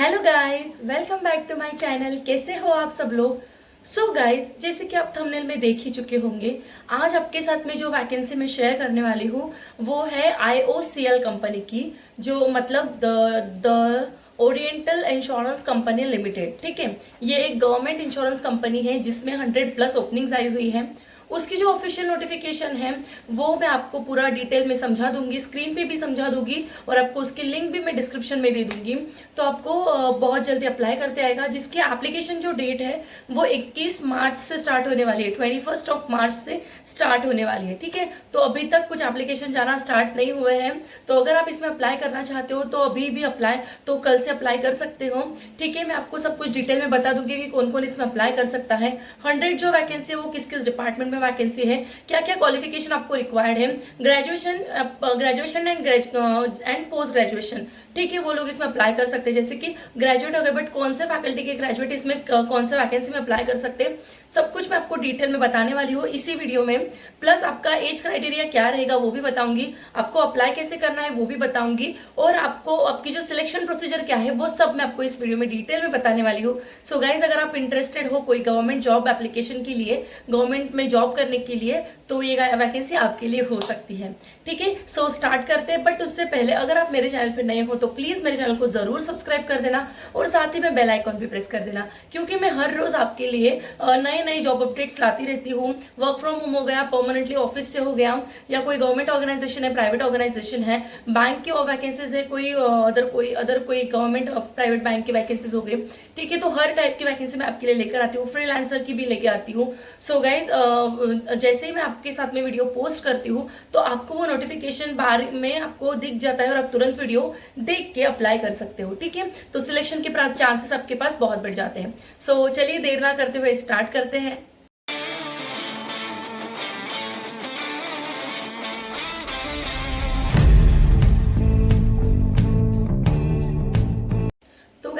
Hello guys, welcome back to my channel. कैसे हो आप सब लोग। सो गाइस, जैसे कि आप थंबनेल में देख ही चुके होंगे, आज आपके साथ में जो वैकेंसी मैं शेयर करने वाली हूँ वो है IOCL कंपनी की, जो मतलब the oriental insurance company limited. ठीक है, ये एक गवर्नमेंट इंश्योरेंस कंपनी है जिसमें 100+ ओपनिंग्स आई हुई है। उसकी जो ऑफिशियल नोटिफिकेशन है वो मैं आपको पूरा डिटेल में समझा दूंगी, स्क्रीन पे भी समझा दूंगी और आपको उसकी लिंक भी मैं डिस्क्रिप्शन में दे दूंगी। तो आपको बहुत जल्दी अप्लाई करते आएगा, जिसकी एप्लीकेशन जो डेट है वो 21 मार्च से स्टार्ट होने वाली है, 21 मार्च से स्टार्ट होने वाली है। ठीक है, तो अभी तक कुछ एप्लीकेशन जाना स्टार्ट नहीं हुए हैं, तो अगर आप इसमें अप्लाई करना चाहते हो तो अभी भी अप्लाई, तो कल से अप्लाई कर सकते हो। ठीक है, मैं आपको सब कुछ डिटेल में बता दूंगी कि कौन कौन इसमें अप्लाई कर सकता है, 100 जो वैकेंसी है वो किस किस डिपार्टमेंट में वैकेंसी है, क्या क्या क्वालिफिकेशन आपको रिक्वायर्ड है, ग्रेजुएशन एंड पोस्ट ग्रेजुएशन। ठीक है, वो लोग इसमें अप्लाई कर सकते हैं। जैसे कि ग्रेजुएट हो गए बट कौन से फैकल्टी के ग्रेजुएट इसमें कौन से वैकेंसी में अप्लाई कर सकते हैं, सब कुछ मैं आपको डिटेल में बताने वाली हूँ इसी वीडियो में। प्लस आपका एज क्राइटेरिया क्या रहेगा वो भी बताऊंगी, आपको अप्लाई कैसे करना है वो भी बताऊंगी, और आपको आपकी जो सिलेक्शन प्रोसीजर क्या है वो सब मैं आपको इस वीडियो में डिटेल में बताने वाली हूँ। सो गाइज, अगर आप इंटरेस्टेड हो कोई गवर्नमेंट जॉब एप्लीकेशन के लिए, गवर्नमेंट में जॉब करने के लिए, तो ये वैकेंसी आपके लिए हो सकती है। ठीक है, सो स्टार्ट करते हैं। बट उससे पहले अगर आप मेरे चैनल पर नए हो तो प्लीज मेरे चैनल को जरूर सब्सक्राइब कर देना और साथ ही में बेल आइकॉन भी प्रेस कर देना, क्योंकि मैं हर रोज आपके लिए नए नए जॉब अपडेट्स लाती रहती हूँ। वर्क फ्रॉम होम हो गया, परमानेंटली ऑफिस से हो गया, या कोई गवर्नमेंट ऑर्गेनाइजेशन है, प्राइवेट ऑर्गेनाइजेशन है, बैंक की वैकेंसीज है, कोई अदर कोई गवर्नमेंट प्राइवेट बैंक की वैकेंसीज हो गई। ठीक है, तो हर टाइप की वैकेंसी मैं आपके लिए लेकर आती हूँ, फ्रीलांसर की भी लेकर आती हूँ। सो गाइज, जैसे ही मैं आपके साथ में वीडियो पोस्ट करती हूँ तो आपको वो नोटिफिकेशन बार में आपको दिख जाता है और आप तुरंत वीडियो देख के अप्लाई कर सकते हो। ठीक है, तो सिलेक्शन के चांसेस आपके पास बहुत बढ़ जाते हैं। सो चलिए देर ना करते हुए स्टार्ट करते हैं।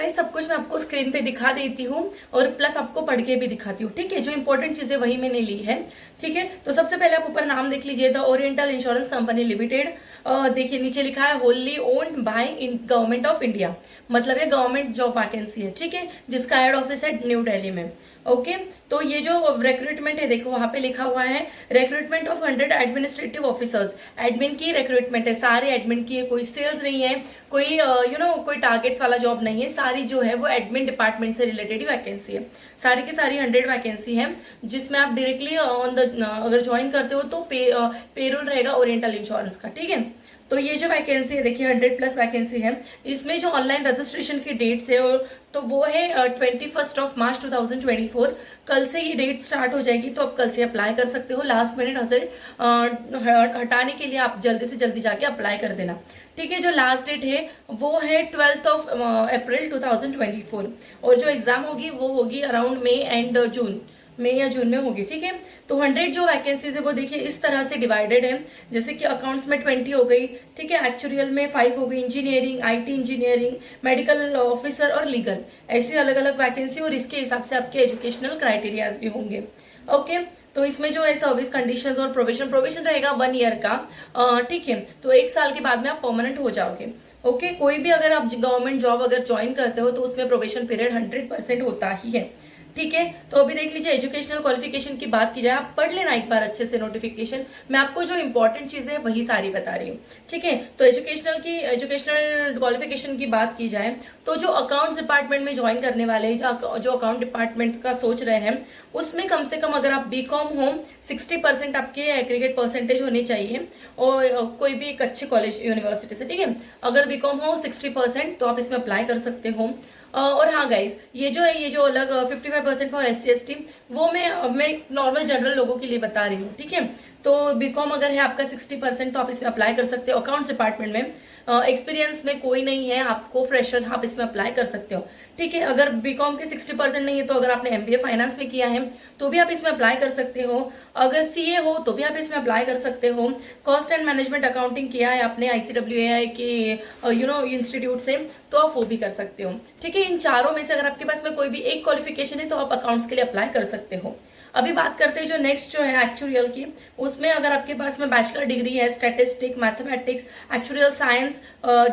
सब कुछ मैं आपको स्क्रीन पे दिखा देती हूँ और प्लस आपको पढ़ के भी दिखाती हूँ। ठीक है, जो इंपॉर्टेंट चीजें वही मैंने ली है। ठीक है, तो सबसे पहले आप ऊपर नाम देख लीजिए, the oriental insurance company limited. देखिए नीचे लिखा है wholly owned by government of India, मतलब ये गवर्नमेंट जॉब वैकेंसी है। ठीक है, जिसका हेड ऑफिस है न्यू दिल्ली में। ओके, तो ये जो रिक्रूटमेंट है, देखो वहां पे लिखा हुआ है recruitment of 100 administrative officers. Admin की रिक्रूटमेंट है, सारे एडमिन की है, कोई सेल्स नहीं है, कोई कोई टारगेट्स वाला जॉब नहीं है, सारी जो है वो एडमिन डिपार्टमेंट से रिलेटेड ही वैकेंसी है। सारी की सारी 100 वैकेंसी है, जिसमें आप डायरेक्टली ऑन द अगर ज्वाइन करते हो तो पेरोल रहेगा ओरिएंटल इंश्योरेंस का। ठीक है, तो ये जो वैकेंसी है देखिए 100+ वैकेंसी है। इसमें जो ऑनलाइन रजिस्ट्रेशन की डेट्स है तो वो है 21 मार्च 2024। कल से ये डेट स्टार्ट हो जाएगी, तो आप कल से अप्लाई कर सकते हो। लास्ट मिनट हसल हटाने के लिए आप जल्दी से जल्दी जाके अप्लाई कर देना। ठीक है, जो लास्ट डेट है वो है 12 अप्रैल 2024, और जो एग्जाम होगी वो होगी अराउंड मई या जून में होगी। ठीक है, तो 100 जो वैकेंसीज है वो देखिए इस तरह से डिवाइडेड है, जैसे कि अकाउंट्स में 20 हो गई। ठीक है, एक्चुअल में 5 हो गई, engineering, IT engineering, medical officer और लीगल, ऐसी अलग अलग वैकेंसी, और इसके हिसाब से आपके एजुकेशनल क्राइटेरियाज भी होंगे। ओके, तो इसमें जो है सर्विस कंडीशंस और प्रोबेशन रहेगा 1 ईयर का। ठीक है, तो 1 साल के बाद में आप परमानेंट हो जाओगे। ओके, कोई भी अगर आप गवर्नमेंट जॉब अगर ज्वाइन करते हो तो उसमें प्रोबेशन पीरियड 100% होता ही है। ठीक है, तो अभी देख लीजिए एजुकेशनल क्वालिफिकेशन की बात की जाए, आप पढ़ लेना एक बार अच्छे से नोटिफिकेशन, मैं आपको जो इंपॉर्टेंट चीजें है वही सारी बता रही हूँ। ठीक है, तो एजुकेशनल क्वालिफिकेशन की बात की जाए तो जो अकाउंट्स डिपार्टमेंट में ज्वाइन करने वाले हैं, जो अकाउंट डिपार्टमेंट का सोच रहे हैं, उसमें कम से कम अगर आप BCom हो 60% आपके एग्रीगेट परसेंटेज होने चाहिए, और कोई भी एक अच्छे कॉलेज यूनिवर्सिटी से। ठीक है, अगर BCom हो 60% तो आप इसमें अप्लाई कर सकते हो। और हाँ गाइस, ये जो अलग 55% फॉर SC ST, वो मैं नॉर्मल जनरल लोगों के लिए बता रही हूँ। ठीक है, तो BCom अगर है आपका 60% तो आप इसमें अप्लाई कर सकते हो। अकाउंट्स डिपार्टमेंट में एक्सपीरियंस में कोई नहीं है आपको, फ्रेशर, आप इसमें अप्लाई कर सकते हो। ठीक है, अगर BCom के 60% नहीं है तो अगर आपने MBA फाइनेंस में किया है तो भी आप इसमें अप्लाई कर सकते हो। अगर CA हो तो भी आप इसमें अप्लाई कर सकते हो। कॉस्ट एंड मैनेजमेंट अकाउंटिंग किया है आपने ICWAI के इंस्टीट्यूट से, तो आप वो भी कर सकते हो। ठीक है, इन चारों में से अगर आपके पास में कोई भी एक क्वालिफिकेशन है तो आप अकाउंट्स के लिए अप्लाई कर सकते हो। अभी बात करते हैं जो नेक्स्ट जो है एक्चुरियल की, उसमें अगर आपके पास में बैचलर डिग्री है स्टैटिस्टिक, मैथमेटिक्स, एक्चुरियल साइंस,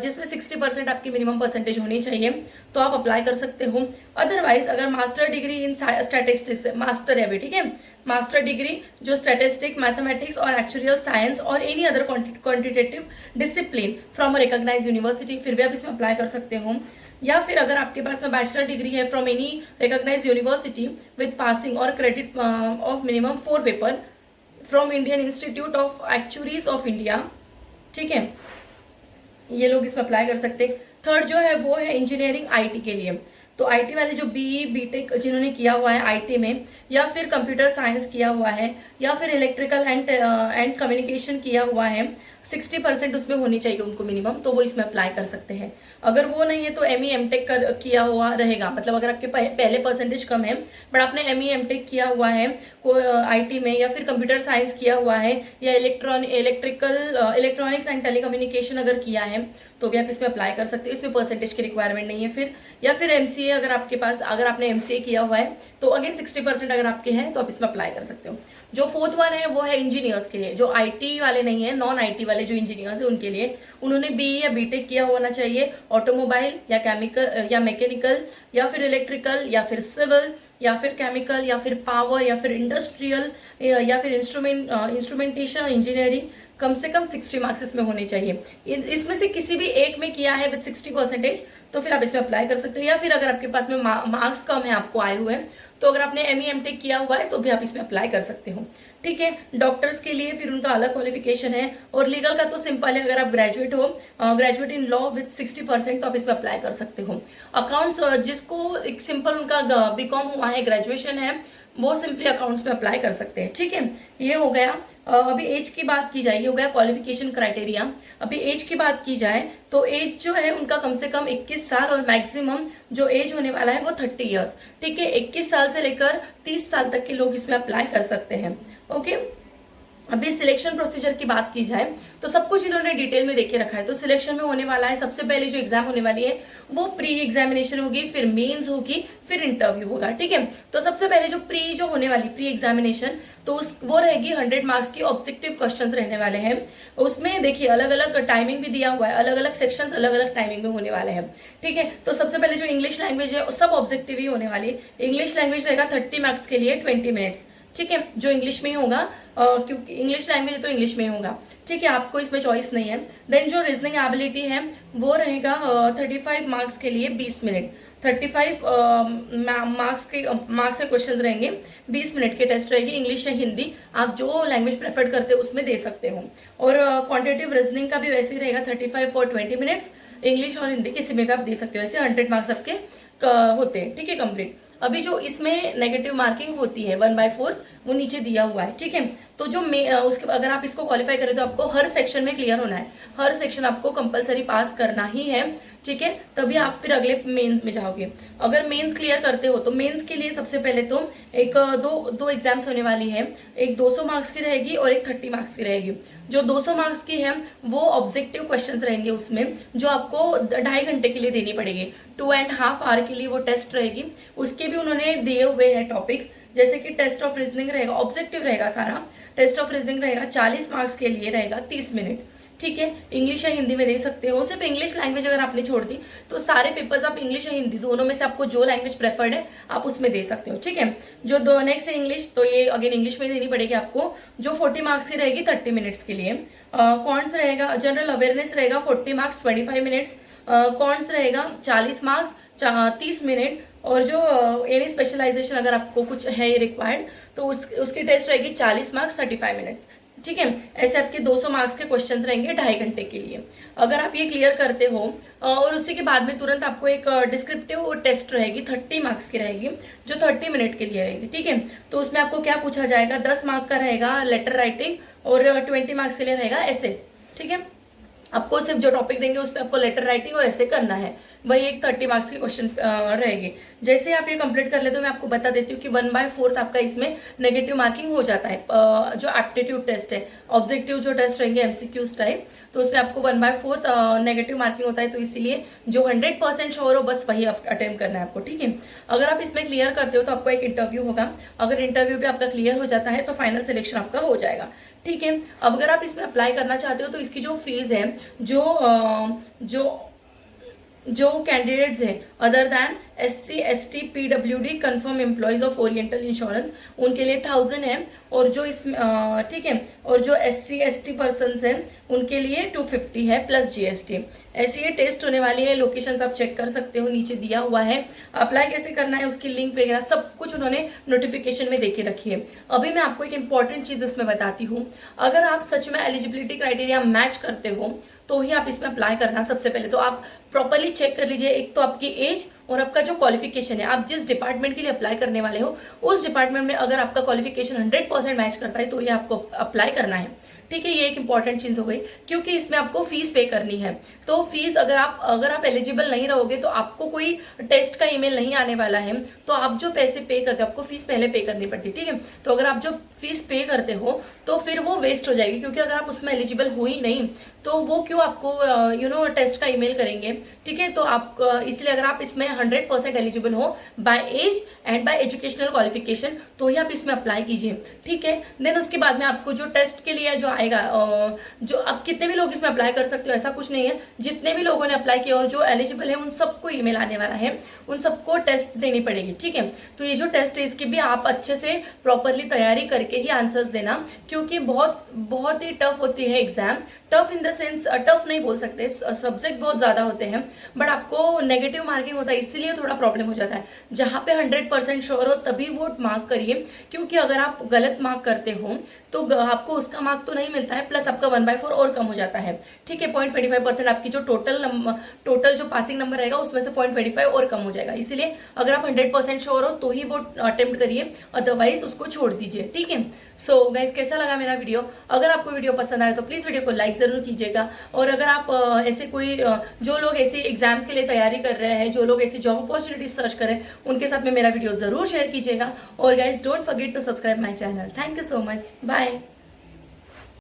जिसमें 60% आपकी मिनिमम परसेंटेज होनी चाहिए, तो आप अप्लाई कर सकते हो। अदरवाइज अगर master degree in statistics, master है अभी, ठीक है, मास्टर डिग्री जो स्टैटिस्टिक, मैथमेटिक्स और एक्चुरियल साइंस और any other quantitative discipline from a recognised university, फिर भी आप इसमें अप्लाई कर सकते हो। या फिर अगर आपके पास में बैचलर डिग्री है from any recognised university with passing और credit of minimum 4 paper from Indian Institute of Actuaries of India, ठीक है, ये लोग इसमें अप्लाई कर सकते हैं। थर्ड जो है वो है इंजीनियरिंग आईटी के लिए। तो आईटी वाले जो बीई बीटेक जिन्होंने किया हुआ है आईटी में, या फिर कंप्यूटर साइंस किया हुआ है, या फिर इलेक्ट्रिकल एंड कम्युनिकेशन किया हुआ है, 60% उसमें होनी चाहिए उनको मिनिमम, तो वो इसमें अप्लाई कर सकते हैं। अगर वो नहीं है तो एमई एमटेक किया हुआ रहेगा, मतलब अगर आपके पहले परसेंटेज कम है बट आपने एमई एमटेक किया हुआ है आईटी में, या फिर कंप्यूटर साइंस किया हुआ है, या इलेक्ट्रॉनिक्स एंड टेलीकम्युनिकेशन अगर किया है, तो भी आप इसमें अप्लाई कर सकते हो। इसमें परसेंटेज की रिक्वायरमेंट नहीं है फिर। या फिर एमसीए अगर आपके पास, अगर आपने एमसीए किया हुआ है तो अगेन 60% अगर आपके हैं तो आप इसमें अप्लाई कर सकते हो। जो फोर्थ वन है वो है इंजीनियर्स के लिए, जो आईटी वाले नहीं है, नॉन आईटी वाले जो इंजीनियर्स है उनके लिए। उन्होंने बीई या बीटेक किया होना चाहिए ऑटोमोबाइल या केमिकल या मैकेनिकल या फिर इलेक्ट्रिकल या फिर सिविल या फिर केमिकल या फिर पावर या फिर इंडस्ट्रियल या फिर इंस्ट्रूमेंटेशन इंजीनियरिंग, कम से कम 60 मार्क्स इसमें होने चाहिए। इसमें से किसी भी एक में किया है विद 60%, तो फिर आप इसमें अप्लाई कर सकते हो। या फिर अगर आपके पास में मार्क्स कम है आपको आए हुए हैं, तो अगर आपने एमई एमटेक किया हुआ है तो भी आप इसमें अप्लाई कर सकते हो, ठीक है। डॉक्टर्स के लिए फिर उनका अलग क्वालिफिकेशन है, और लीगल का तो सिंपल है, अगर आप ग्रेजुएट हो, ग्रेजुएट इन लॉ विद 60%, तो आप इसमें अप्लाई कर सकते हो। अकाउंट्स जिसको एक सिंपल उनका बीकॉम हुआ है, ग्रेजुएशन है, वो सिंपली अकाउंट्स में अप्लाई कर सकते हैं, ठीक है। ये हो गया। अभी एज की बात की जाए, ये हो गया क्वालिफिकेशन क्राइटेरिया। अभी एज की बात की जाए तो एज जो है उनका कम से कम 21 साल और मैक्सिमम जो एज होने वाला है वो 30 इयर्स, ठीक है। 21 साल से लेकर 30 साल तक के लोग इसमें अप्लाई कर सकते हैं, ओके। अभी सिलेक्शन प्रोसीजर की बात की जाए तो सब कुछ इन्होंने डिटेल में देखे रखा है। तो सिलेक्शन में होने वाला है, सबसे पहले जो एग्जाम होने वाली है वो प्री एग्जामिनेशन होगी, फिर मेंस होगी, फिर इंटरव्यू होगा, ठीक है। तो सबसे पहले जो होने वाली प्री एग्जामिनेशन, तो वो रहेगी 100 मार्क्स की, ऑब्जेक्टिव क्वेश्चंस रहने वाले हैं। उसमें देखिए अलग अलग टाइमिंग भी दिया हुआ है, अलग अलग सेक्शंस अलग अलग टाइमिंग में होने वाले हैं, ठीक है। तो सबसे पहले जो इंग्लिश लैंग्वेज है सब ऑब्जेक्टिव ही होने वाली है। इंग्लिश लैंग्वेज रहेगा 30 मार्क्स के लिए 20 मिनट्स, ठीक है, जो इंग्लिश में ही होगा, क्योंकि इंग्लिश लैंग्वेज तो इंग्लिश में ही होगा, ठीक है, आपको इसमें चॉइस नहीं है। देन जो रीजनिंग एबिलिटी है वो रहेगा 35 मार्क्स के लिए 20 मिनट, 35 मार्क्स के क्वेश्चंस रहेंगे, 20 मिनट के टेस्ट रहेगी। इंग्लिश या हिंदी आप जो लैंग्वेज प्रेफर करते हो उसमें दे सकते हो। और क्वांटिटेटिव रीजनिंग का भी वैसे ही रहेगा 35 फॉर 20 मिनट्स, इंग्लिश और हिंदी किसी में भी आप दे सकते हो। ऐसे 100 मार्क्स आपके होते हैं, ठीक है, कंप्लीट। अभी जो इसमें नेगेटिव मार्किंग होती है 1/4 वो नीचे दिया हुआ है, ठीक है। तो जो उसके अगर आप इसको क्वालिफाई करें तो आपको हर सेक्शन में क्लियर होना है, हर सेक्शन आपको कंपलसरी पास करना ही है, ठीक है, तभी आप फिर अगले मेंस में जाओगे। अगर मेंस क्लियर करते हो तो मेंस के लिए सबसे पहले तो एक दो एग्जाम्स होने वाली है, एक 200 मार्क्स की रहेगी और एक 30 मार्क्स की रहेगी। जो 200 मार्क्स की है वो ऑब्जेक्टिव क्वेश्चंस रहेंगे उसमें, जो आपको 2.5 घंटे के लिए देनी पड़ेगी, 2.5 आवर के लिए वो टेस्ट रहेगी। उसके भी उन्होंने दिए हुए हैं टॉपिक्स, जैसे कि टेस्ट ऑफ रीजनिंग रहेगा, ऑब्जेक्टिव रहेगा सारा, टेस्ट ऑफ रीजनिंग रहेगा 40 मार्क्स के लिए रहेगा 30 मिनट, ठीक है। इंग्लिश या हिंदी में दे सकते हो। सिर्फ इंग्लिश लैंग्वेज अगर आपने छोड़ दी तो सारे पेपर्स आप इंग्लिश या हिंदी दोनों में से आपको जो लैंग्वेज प्रेफर्ड है आप उसमें दे सकते हो, ठीक है। जो नेक्स्ट है इंग्लिश, तो ये अगेन इंग्लिश में देनी पड़ेगी आपको, जो 40 मार्क्स की रहेगी 30 मिनट्स के लिए। कॉन्ट्स रहेगा, जनरल अवेयरनेस रहेगा 40 मार्क्स 25 मिनट्स, कॉन्ट्स रहेगा 40 मार्क्स 30 मिनट, और जो एनी स्पेशलाइजेशन अगर आपको कुछ है रिक्वायर्ड तो उसकी टेस्ट रहेगी 40 मार्क्स 35 मिनट्स, ठीक है। ऐसे आपके 200 मार्क्स के क्वेश्चंस रहेंगे 2.5 घंटे के लिए। अगर आप ये क्लियर करते हो और उसी के बाद में तुरंत आपको एक डिस्क्रिप्टिव टेस्ट रहेगी 30 मार्क्स की रहेगी, जो 30 मिनट के लिए रहेगी, ठीक है। तो उसमें आपको क्या पूछा जाएगा, 10 मार्क का रहेगा लेटर राइटिंग और 20 मार्क्स के लिए रहेगा ऐसे, ठीक है। आपको सिर्फ जो टॉपिक देंगे उस पर आपको लेटर राइटिंग और ऐसे करना है, वही एक 30 मार्क्स के क्वेश्चन रहेंगे। जैसे आप ये कंप्लीट कर लेते हो, मैं आपको बता देती हूँ कि 1/4 आपका इसमें नेगेटिव मार्किंग हो जाता है। जो एप्टीट्यूड टेस्ट है, ऑब्जेक्टिव जो टेस्ट रहेंगे एमसीक्यूज टाइप, तो उसमें आपको 1/4 नेगेटिव मार्किंग होता है। तो इसीलिए जो 100% श्योर हो बस वही अटेम्प्ट करना है आपको, ठीक है। अगर आप इसमें क्लियर करते हो तो आपको एक इंटरव्यू होगा, अगर इंटरव्यू भी आपका क्लियर हो जाता है तो फाइनल सिलेक्शन आपका हो जाएगा, ठीक है। अब अगर आप इसमें अप्लाई करना चाहते हो तो इसकी जो फीस है, जो कैंडिडेट्स हैं other than SC ST PWD confirm employees of oriental insurance, उनके लिए 1000 है। और जो इस ठीक है, और जो SC ST पर्सनस हैं उनके लिए 250 है प्लस GST। ऐसे ये टेस्ट होने वाली है। लोकेशंस आप चेक कर सकते हो, नीचे दिया हुआ है। अप्लाई कैसे करना है उसकी लिंक वगैरह सब कुछ उन्होंने नोटिफिकेशन में देके रखी है। अभी मैं आपको एक इंपॉर्टेंट चीज इसमें बताती हूँ, अगर आप सच में एलिजिबिलिटी क्राइटेरिया मैच करते हो तो ही आप इसमें अप्लाई करना। सबसे पहले तो आप प्रॉपरली चेक कर लीजिए, एक तो आपकी एज और आपका जो क्वालिफिकेशन है, आप जिस डिपार्टमेंट के लिए अप्लाई करने वाले हो उस डिपार्टमेंट में अगर आपका क्वालिफिकेशन 100% मैच करता है तो ये आपको अप्लाई करना है, ठीक है। ये एक इंपॉर्टेंट चीज हो गई, क्योंकि इसमें आपको फीस पे करनी है। तो फीस अगर आप एलिजिबल नहीं रहोगे तो आपको कोई टेस्ट का ईमेल नहीं आने वाला है, तो आप जो पैसे पे करते हो आपको फीस पहले पे करनी पड़ती है, ठीक है। तो अगर आप जो फीस पे करते हो तो फिर वो वेस्ट हो जाएगी, क्योंकि अगर आप उसमें एलिजिबल हो ही नहीं तो वो क्यों आपको टेस्ट का ईमेल करेंगे, ठीक है। तो आप इसलिए अगर आप इसमें 100% एलिजिबल हो by age and by educational qualification तो ही आप इसमें अप्लाई कीजिए, ठीक है। देन उसके बाद में आपको जो टेस्ट के लिए जो आएगा, जो आप कितने भी लोग इसमें अप्लाई कर सकते हो, ऐसा कुछ नहीं है। जितने भी लोगों ने अप्लाई किया और जो एलिजिबल है उन सबको ईमेल आने वाला है, उन सबको टेस्ट देनी पड़ेगी, ठीक है। तो ये जो टेस्ट है इसकी भी आप अच्छे से प्रॉपरली तैयारी करके ही आंसर्स देना, क्योंकि बहुत ही टफ होती है exam. Tough in the sense, tough नहीं बोल सकते, सब्जेक्ट बहुत ज्यादा होते हैं, बट आपको नेगेटिव मार्किंग होता है, इसलिए थोड़ा प्रॉब्लम हो जाता है। जहां पे 100% श्योर हो तभी वो मार्क करिए, क्योंकि अगर आप गलत मार्क करते हो तो आपको उसका मार्क तो नहीं मिलता है, प्लस आपका 1/4 और कम हो जाता है, ठीक है। 0.25% आपकी जो टोटल जो पासिंग नंबर रहेगा उसमें से 0.25 और कम हो जाएगा। इसीलिए अगर आप 100% श्योर हो तो ही वो अटेम्प्ट करिए, अदरवाइज उसको छोड़ दीजिए, ठीक है। सो गाइस, कैसा लगा मेरा वीडियो? अगर आपको वीडियो पसंद आए तो प्लीज वीडियो को लाइक जरूर कीजिएगा। और अगर आप ऐसे कोई जो लोग ऐसे एग्जाम्स के लिए तैयारी कर रहे हैं, जो लोग ऐसी जॉब अपॉर्चुनिटीज सर्च कर रहे हैं, उनके साथ में मेरा वीडियो जरूर शेयर कीजिएगा। और guys, don't forget to subscribe my channel. Thank you so much, bye.